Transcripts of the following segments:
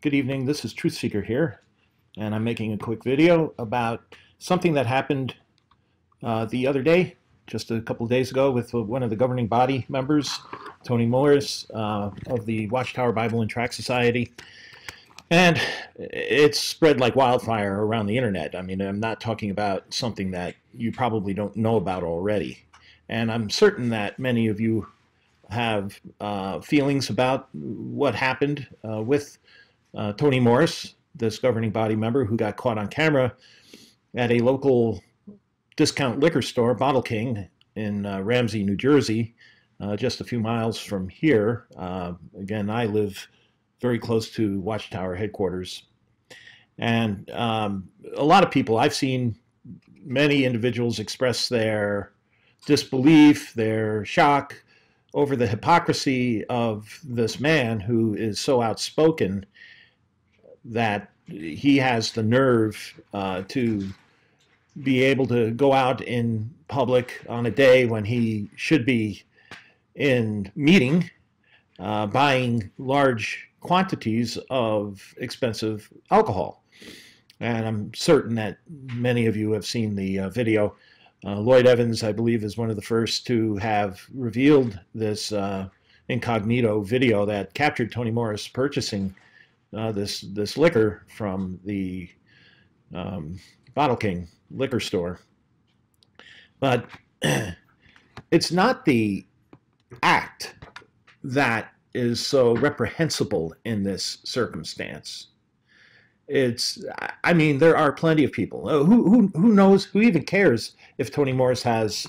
Good evening, this is Truth Seeker here, and I'm making a quick video about something that happened the other day, just a couple of days ago, with one of the governing body members, Tony Morris, of the Watchtower Bible and Tract Society. And it's spread like wildfire around the internet. I mean, I'm not talking about something that you probably don't know about already. And I'm certain that many of you have feelings about what happened with Tony Morris, this governing body member who got caught on camera at a local discount liquor store, Bottle King, in Ramsey, New Jersey, just a few miles from here. Again, I live very close to Watchtower headquarters. And a lot of people, I've seen many individuals express their disbelief, their shock over the hypocrisy of this man who is so outspoken that he has the nerve to be able to go out in public on a day when he should be in meeting, buying large quantities of expensive alcohol. And I'm certain that many of you have seen the video. Lloyd Evans, I believe, is one of the first to have revealed this incognito video that captured Tony Morris purchasing this liquor from the Bottle King liquor store. But it's not the act that is so reprehensible in this circumstance. I mean, there are plenty of people. Who knows, who even cares if Tony Morris has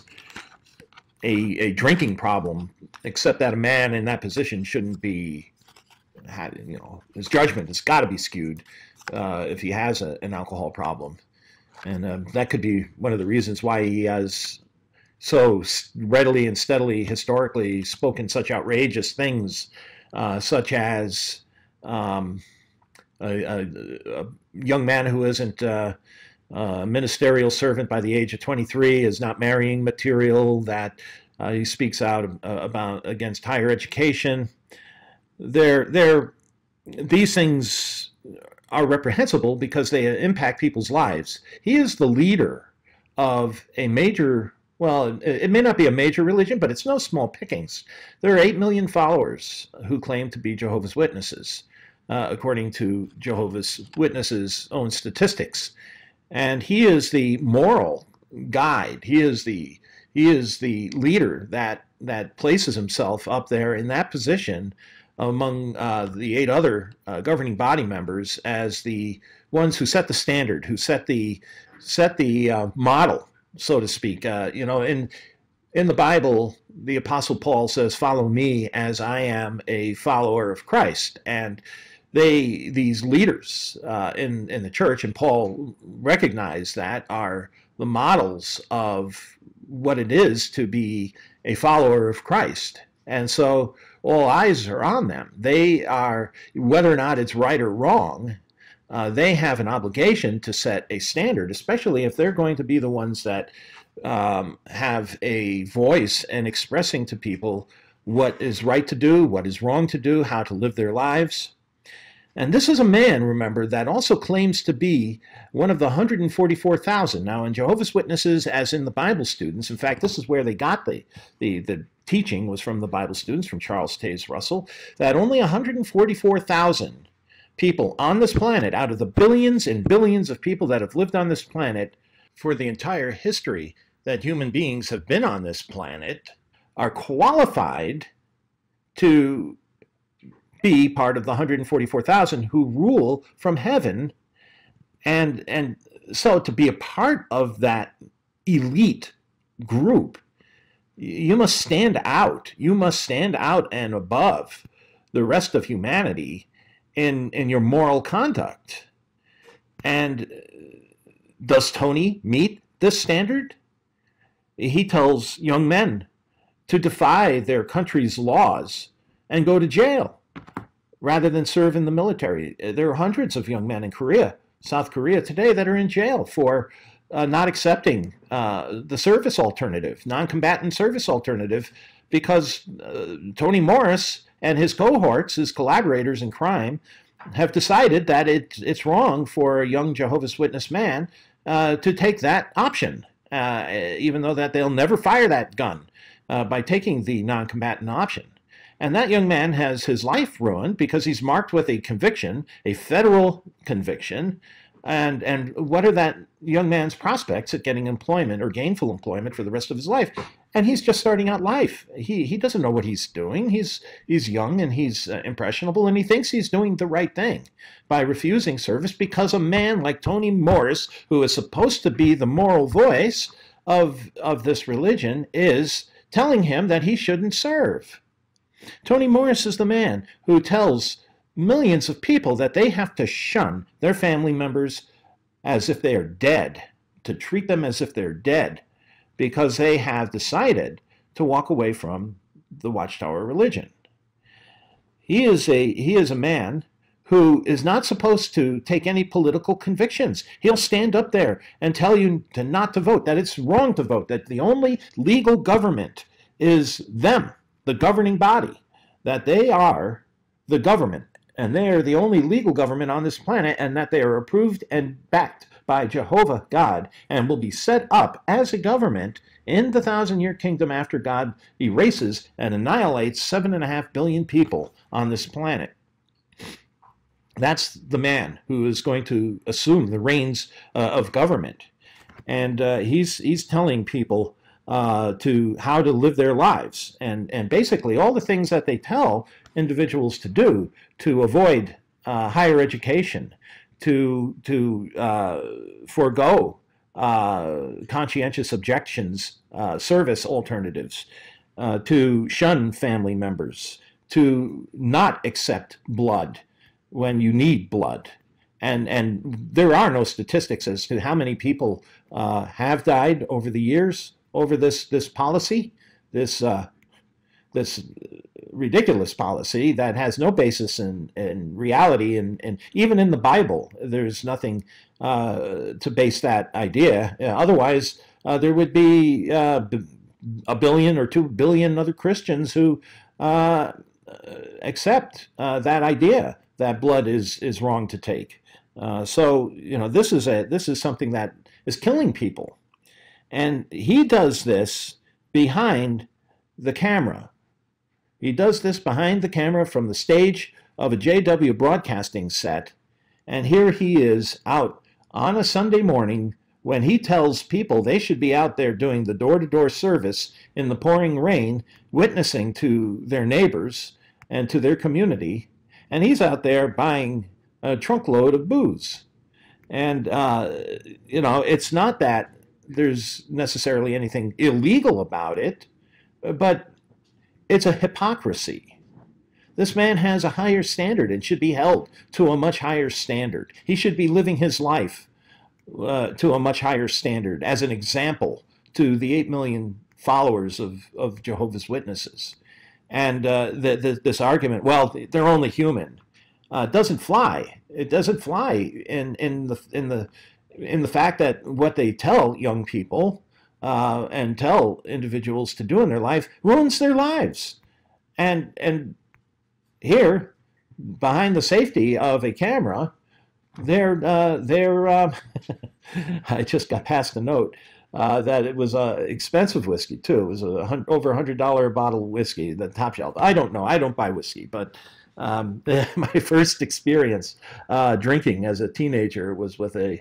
a drinking problem, except that a man in that position shouldn't be, his judgment has got to be skewed if he has an alcohol problem. And that could be one of the reasons why he has so readily and steadily, historically, spoken such outrageous things, such as a young man who isn't a ministerial servant by the age of 23 is not marrying material, that he speaks out about against higher education. These things are reprehensible because they impact people's lives. He is the leader of a major, well, it may not be a major religion, but it's no small pickings. There are 8 million followers who claim to be Jehovah's Witnesses, according to Jehovah's Witnesses' own statistics. And he is the moral guide. He is the leader that places himself up there in that position among the 8 other governing body members as the ones who set the standard, who set the model, so to speak. In the Bible, the Apostle Paul says, "Follow me as I am a follower of Christ." And these leaders in the church, and Paul recognized that, are the models of what it is to be a follower of Christ. And so all eyes are on them. They are, whether or not it's right or wrong, they have an obligation to set a standard, especially if they're going to be the ones that have a voice in expressing to people what is right to do, what is wrong to do, how to live their lives. And this is a man, remember, that also claims to be one of the 144,000. Now, in Jehovah's Witnesses, as in the Bible students, in fact, this is where they got the teaching, was from the Bible students, from Charles Taze Russell, that only 144,000 people on this planet, out of the billions and billions of people that have lived on this planet for the entire history that human beings have been on this planet, are qualified to be part of the 144,000 who rule from heaven. And so to be a part of that elite group, you must stand out. You must stand out and above the rest of humanity in your moral conduct. And does Tony meet this standard? He tells young men to defy their country's laws and go to jail rather than serve in the military. There are hundreds of young men in Korea, South Korea today, that are in jail for not accepting the service alternative, non-combatant service alternative, because Tony Morris and his cohorts, his collaborators in crime, have decided that it's wrong for a young Jehovah's Witness man to take that option, even though that they'll never fire that gun by taking the non-combatant option. And that young man has his life ruined because he's marked with a conviction, a federal conviction. And what are that young man's prospects at getting employment or gainful employment for the rest of his life? And he's just starting out life. He doesn't know what he's doing. He's young and he's impressionable, and he thinks he's doing the right thing by refusing service because a man like Tony Morris, who is supposed to be the moral voice of this religion, is telling him that he shouldn't serve. Tony Morris is the man who tells millions of people that they have to shun their family members as if they are dead, to treat them as if they're dead, because they have decided to walk away from the Watchtower religion. He is a man who is not supposed to take any political convictions. He'll stand up there and tell you not to vote, that it's wrong to vote, that the only legal government is them, the governing body, that they are the government, and they are the only legal government on this planet, and that they are approved and backed by Jehovah God and will be set up as a government in the 1,000-year kingdom after God erases and annihilates 7.5 billion people on this planet. That's the man who is going to assume the reins of government. And he's telling people to how to live their lives, and basically all the things that they tell individuals to do to avoid higher education, to forego conscientious objections, service alternatives, to shun family members, to not accept blood when you need blood. And there are no statistics as to how many people have died over the years over this policy, this ridiculous policy that has no basis in reality, and even in the Bible there's nothing to base that idea. Otherwise there would be 1 billion or 2 billion other Christians who accept that idea that blood is wrong to take. So this is something that is killing people, and he does this behind the camera. He does this behind the camera from the stage of a JW broadcasting set, and here he is out on a Sunday morning when he tells people they should be out there doing the door-to-door service in the pouring rain, witnessing to their neighbors and to their community, and he's out there buying a trunk load of booze. And it's not that there's necessarily anything illegal about it, but it's a hypocrisy. This man has a higher standard and should be held to a much higher standard. He should be living his life to a much higher standard as an example to the 8 million followers of Jehovah's Witnesses. And this argument, well, they're only human, doesn't fly. It doesn't fly in the fact that what they tell young people and tell individuals to do in their life ruins their lives. And here, behind the safety of a camera, they're I just got passed a note that it was expensive whiskey too. It was over $100 bottle of whiskey, the top shelf. I don't know. I don't buy whiskey, but my first experience drinking as a teenager was with a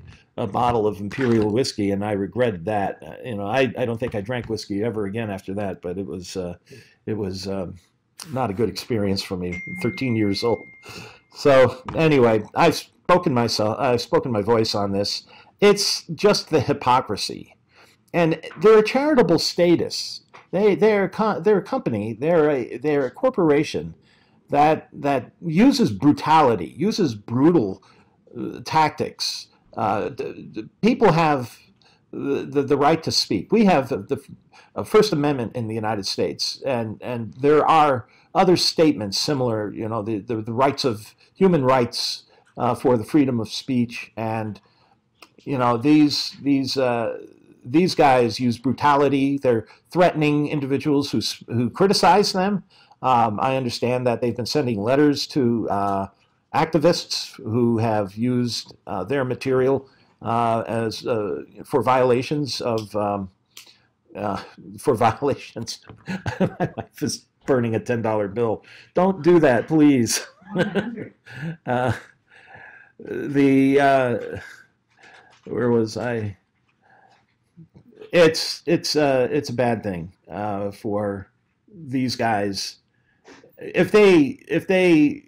bottle of imperial whiskey, and I regretted that. I don't think I drank whiskey ever again after that, but it was not a good experience for me. 13 years old. So anyway, I've spoken my voice on this. It's just the hypocrisy, and they're a charitable status. They're a company. They're a corporation that uses brutality, uses brutal tactics. People have the right to speak. We have the First Amendment in the United States, and there are other statements similar. The rights of human rights for the freedom of speech, and these guys use brutality. They're threatening individuals who criticize them. I understand that they've been sending letters to activists who have used their material as for violations of for violations. My wife is burning a $10 bill. Don't do that, please. uh, the where was I? It's a bad thing for these guys if they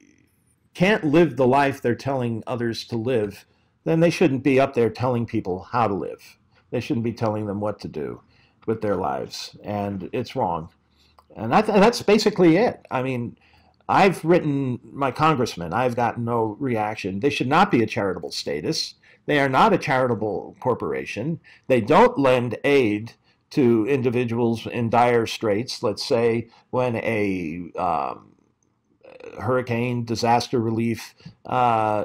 can't live the life they're telling others to live, then they shouldn't be up there telling people how to live. They shouldn't be telling them what to do with their lives, and it's wrong. And that's basically it. I mean, I've written my congressman. I've gotten no reaction. They should not be a charitable status. They are not a charitable corporation. They don't lend aid to individuals in dire straits. Let's say when a hurricane disaster relief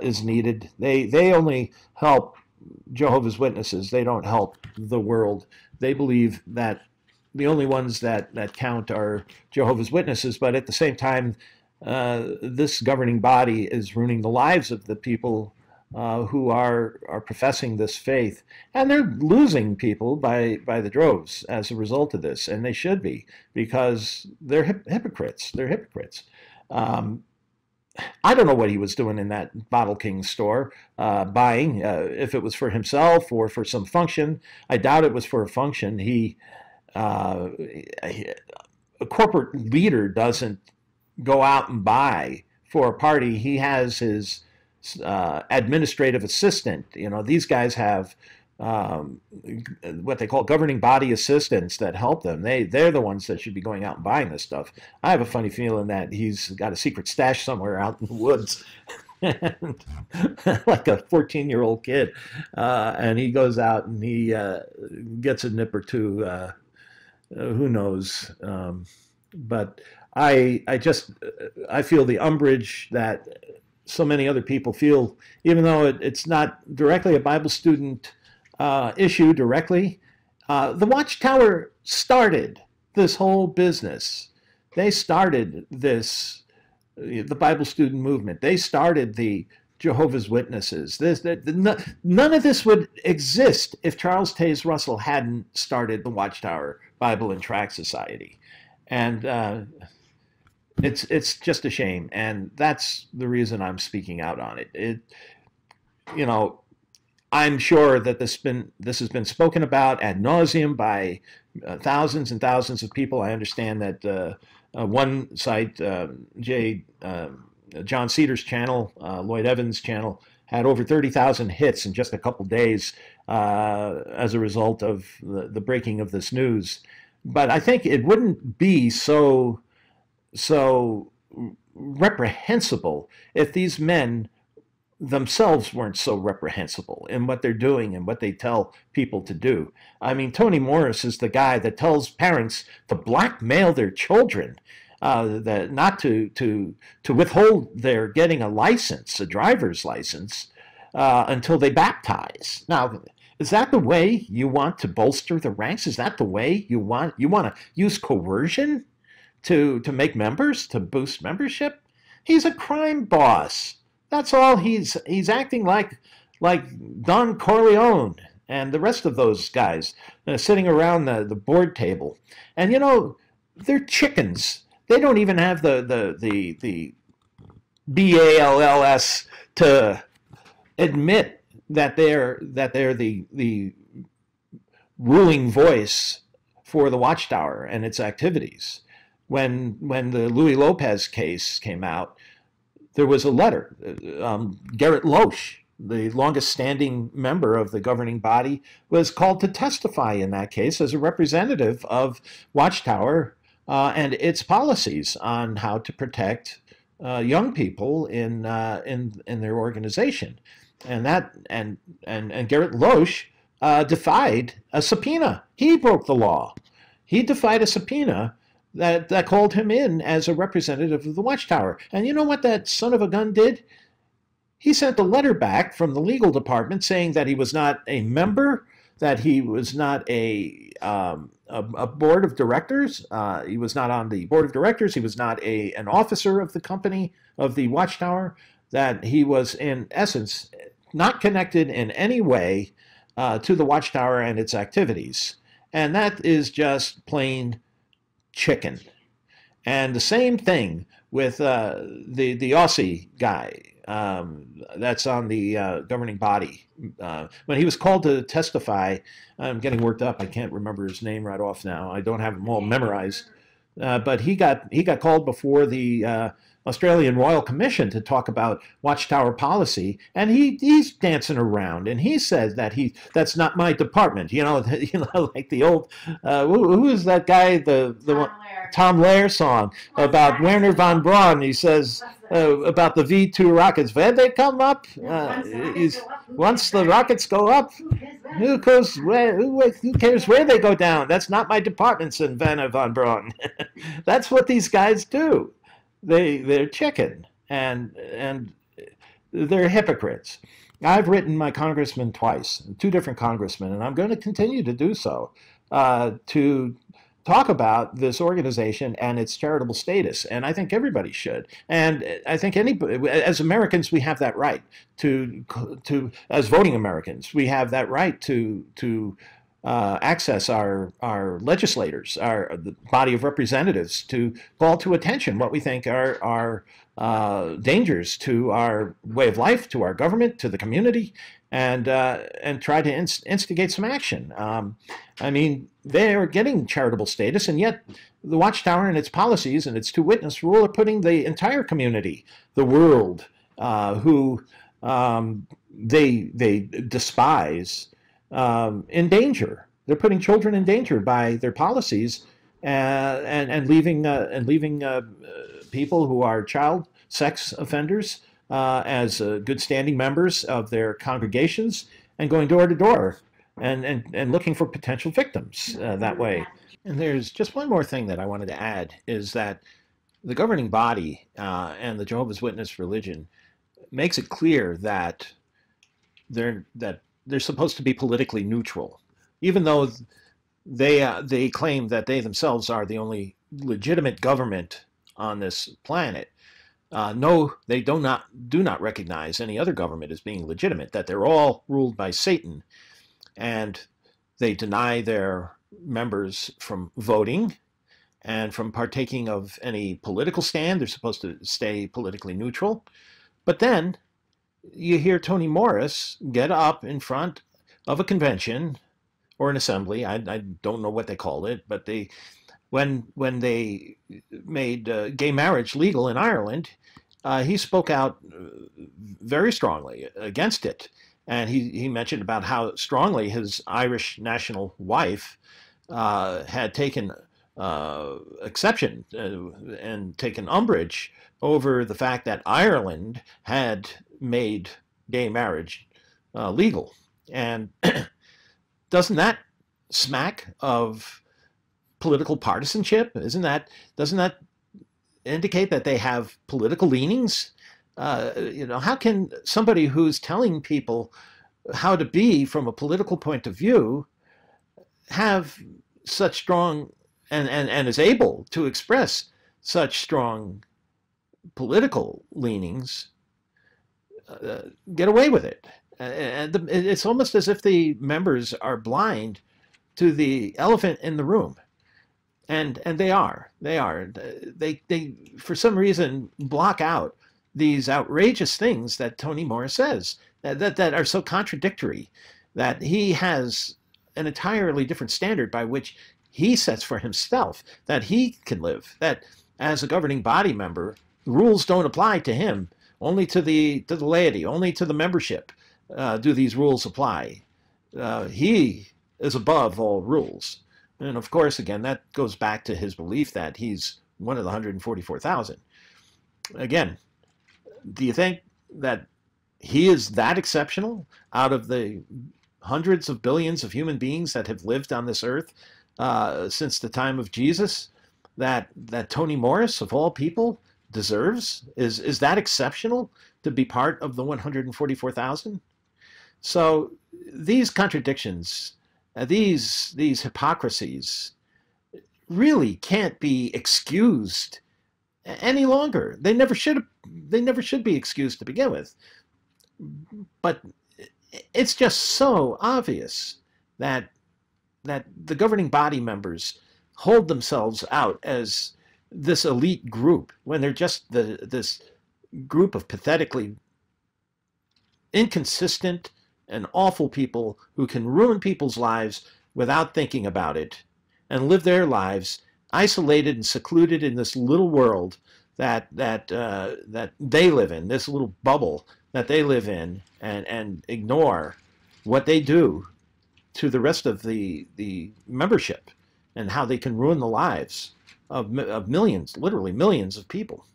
is needed. They only help Jehovah's Witnesses. They don't help the world. They believe that the only ones that count are Jehovah's Witnesses, but at the same time, this governing body is ruining the lives of the people who are professing this faith, and they're losing people by the droves as a result of this, and they should be, because they're hypocrites. They're hypocrites. I don't know what he was doing in that Bottle King store, buying, if it was for himself or for some function. I doubt it was for a function. A corporate leader doesn't go out and buy for a party. He has his administrative assistant. You know, these guys have what they call governing body assistants that help them. They're the ones that should be going out and buying this stuff. I have a funny feeling that he's got a secret stash somewhere out in the woods, and, like a 14-year-old kid, and he goes out and he gets a nip or two. Who knows? But I feel the umbrage that so many other people feel, even though it's not directly a Bible student issue directly. The Watchtower started this whole business. They started this, the Bible student movement. They started the Jehovah's Witnesses. None of this would exist if Charles Taze Russell hadn't started the Watchtower Bible and Tract Society. And it's just a shame, and that's the reason I'm speaking out on it. You know, I'm sure that this has been spoken about ad nauseum by thousands and thousands of people. I understand that one site, John Cedars' channel, Lloyd Evans' channel, had over 30,000 hits in just a couple days as a result of the breaking of this news. But I think it wouldn't be so reprehensible if these men themselves weren't so reprehensible in what they're doing and what they tell people to do. I mean, Tony Morris is the guy that tells parents to blackmail their children, that not to withhold their getting a license, a driver's license, until they baptize. Now, is that the way you want to bolster the ranks? Is that the way you want to use coercion to make members, to boost membership? He's a crime boss. That's all. He's acting like Don Corleone and the rest of those guys sitting around the board table. And you know, they're chickens. They don't even have the BALLS to admit that they're the ruling voice for the Watchtower and its activities. When the Louis Lopez case came out, there was a letter. Garrett Loesch, the longest standing member of the governing body, was called to testify in that case as a representative of Watchtower and its policies on how to protect young people in their organization. And Garrett Loesch defied a subpoena. He broke the law. He defied a subpoena that called him in as a representative of the Watchtower. And you know what that son of a gun did? He sent a letter back from the legal department saying that he was not a member, that he was not a board of directors. He was not on the board of directors. He was not an officer of the company, of the Watchtower. that he was, in essence, not connected in any way to the Watchtower and its activities. And that is just plain chicken. And the same thing with the Aussie guy that's on the governing body. When he was called to testify, I'm getting worked up. I can't remember his name right off now. I don't have them all memorized. But he got called before the Australian Royal Commission to talk about Watchtower policy, and he's dancing around, and he says that that's not my department. Like the old who is that guy? The Tom Lehrer song about Werner von Braun. He says about the V2 rockets. Where they come up? Once the rockets go up, who cares where they go down? That's not my department, said Werner von Braun. That's what these guys do. They're chicken, and they're hypocrites. I've written my congressman twice, 2 different congressmen, and I'm going to continue to do so, to talk about this organization and its charitable status. And I think everybody should. And I think anybody, as Americans, we have that right to as voting Americans, we have that right to access our legislators, the body of representatives, to call to attention what we think are dangers to our way of life, to our government, to the community, and try to instigate some action. I mean, they are getting charitable status, and yet the Watchtower and its policies and its 2-witness rule are putting the entire community, the world, who they despise, in danger. They're putting children in danger by their policies, and leaving people who are child sex offenders as good standing members of their congregations, and going door to door and looking for potential victims that way. And there's just one more thing that I wanted to add, is that the governing body and the Jehovah's Witness religion makes it clear that they're supposed to be politically neutral, even though they claim that they themselves are the only legitimate government on this planet. No, they do not recognize any other government as being legitimate, that they're all ruled by Satan, and they deny their members from voting and from partaking of any political stand. They're supposed to stay politically neutral. But then you hear Toni Morris get up in front of a convention or an assembly. I don't know what they called it, but when they made gay marriage legal in Ireland, he spoke out very strongly against it. And he mentioned about how strongly his Irish national wife had taken exception and taken umbrage over the fact that Ireland had made gay marriage legal. And doesn't that smack of political partisanship? Doesn't that indicate that they have political leanings? How can somebody who's telling people how to be from a political point of view have such strong and is able to express such strong political leanings get away with it? And it's almost as if the members are blind to the elephant in the room. And they are. They for some reason block out these outrageous things that Toni Morris says that are so contradictory, that he has an entirely different standard by which he sets for himself, that he can live, that as a governing body member, the rules don't apply to him, only to the laity, only to the membership do these rules apply. He is above all rules. And of course, again, that goes back to his belief that he's one of the 144,000. Again, do you think that he is that exceptional out of the hundreds of billions of human beings that have lived on this earth since the time of Jesus, that Toni Morris, of all people, deserves? Is that exceptional to be part of the 144,000? So these contradictions, these hypocrisies really can't be excused any longer. They never should. They never should be excused to begin with. But it's just so obvious that the governing body members hold themselves out as this elite group when they're just this group of pathetically inconsistent and awful people who can ruin people's lives without thinking about it and live their lives isolated and secluded in this little world that they live in, this little bubble that they live in, and ignore what they do to the rest of the membership and how they can ruin the lives of millions, literally millions of people.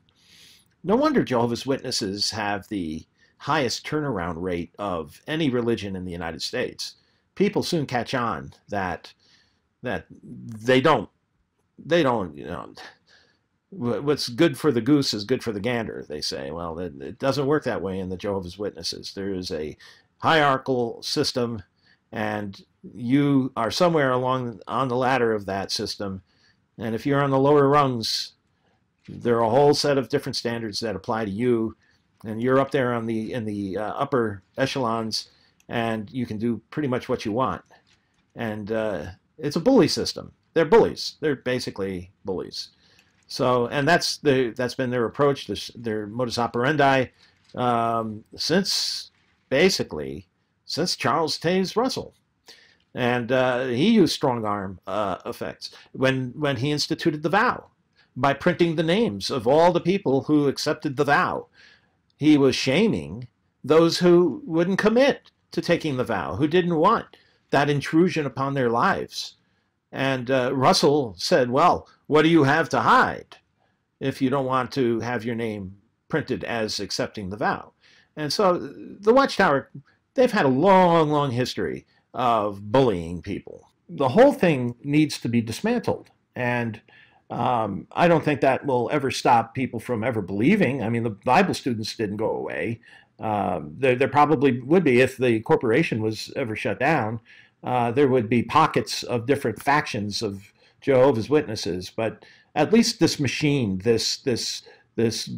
No wonder Jehovah's Witnesses have the highest turnaround rate of any religion in the United States. People soon catch on that they don't, you know, what's good for the goose is good for the gander, they say. Well, it doesn't work that way in the Jehovah's Witnesses. There is a hierarchical system, and you are somewhere along on the ladder of that system. And if you're on the lower rungs, there are a whole set of different standards that apply to you, and you're up there on in the upper echelons, and you can do pretty much what you want. And it's a bully system. They're bullies. They're basically bullies. So, and that's been their approach, their modus operandi, since Charles Taze Russell. And he used strong arm effects when he instituted the vow by printing the names of all the people who accepted the vow. He was shaming those who wouldn't commit to taking the vow, who didn't want that intrusion upon their lives. And Russell said, well, what do you have to hide if you don't want to have your name printed as accepting the vow? And so the Watchtower, they've had a long, long history of bullying people. The whole thing needs to be dismantled. And I don't think that will ever stop people from ever believing. I mean, the Bible students didn't go away. There probably would be if the corporation was ever shut down. There would be pockets of different factions of Jehovah's Witnesses, but at least this machine, this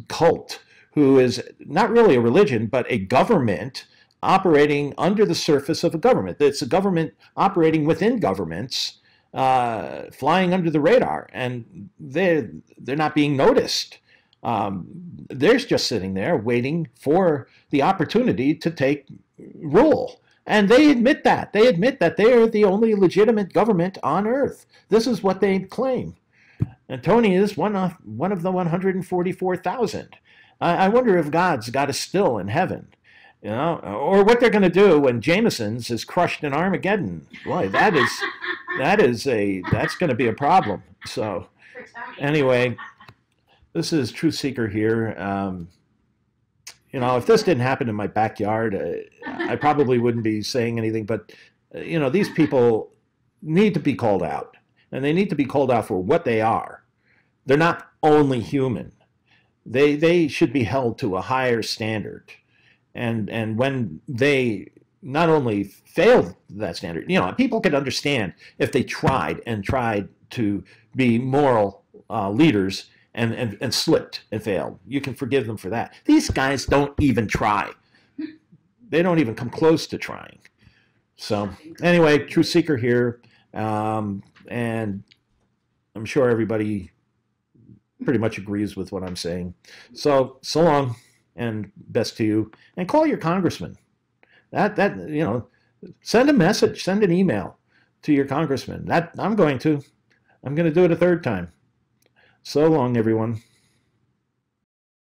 cult, who is not really a religion, but a government operating under the surface of a government. It's a government operating within governments, flying under the radar, and they're not being noticed. They're just sitting there waiting for the opportunity to take rule. And they admit that. They admit that they are the only legitimate government on earth. This is what they claim. And Tony is one of the 144,000. I wonder if God's got a still in heaven, you know, or what they're going to do when Jameson's is crushed in Armageddon. Boy, that's going to be a problem. So anyway, this is Truth Seeker here. You know, if this didn't happen in my backyard, I probably wouldn't be saying anything. But, you know, these people need to be called out. And they need to be called out for what they are. They're not only human. They should be held to a higher standard. And when they not only failed that standard, you know, people could understand if they tried to be moral leaders and slipped and failed. You can forgive them for that. These guys don't even try. They don't even come close to trying. So anyway, Truth Seeker here. And I'm sure everybody pretty much agrees with what I'm saying. So long and best to you. And call your congressman. That you know, send a message, send an email to your congressman. I'm going to do it a third time. So long, everyone.